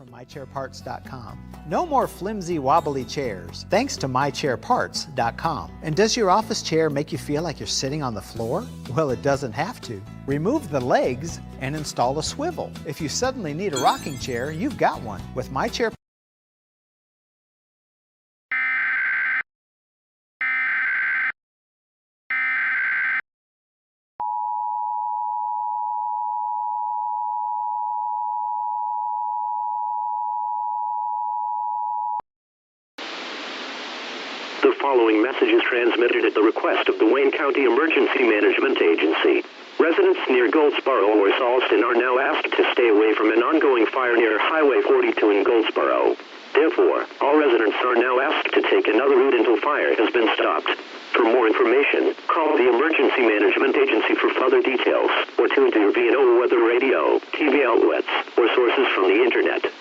from mychairparts.com. No more flimsy, wobbly chairs, thanks to mychairparts.com. And does your office chair make you feel like you're sitting on the floor? Well, it doesn't have to. Remove the legs and install a swivel. If you suddenly need a rocking chair, you've got one with MyChair. The following message is transmitted at the request of the Wayne County Emergency Management Agency. Residents near Goldsboro or Salston are now asked to stay away from an ongoing fire near Highway 42 in Goldsboro. Therefore, all residents are now asked to take another route until fire has been stopped. For more information, call the Emergency Management Agency for further details, or tune to your B&O weather radio, TV outlets, or sources from the Internet.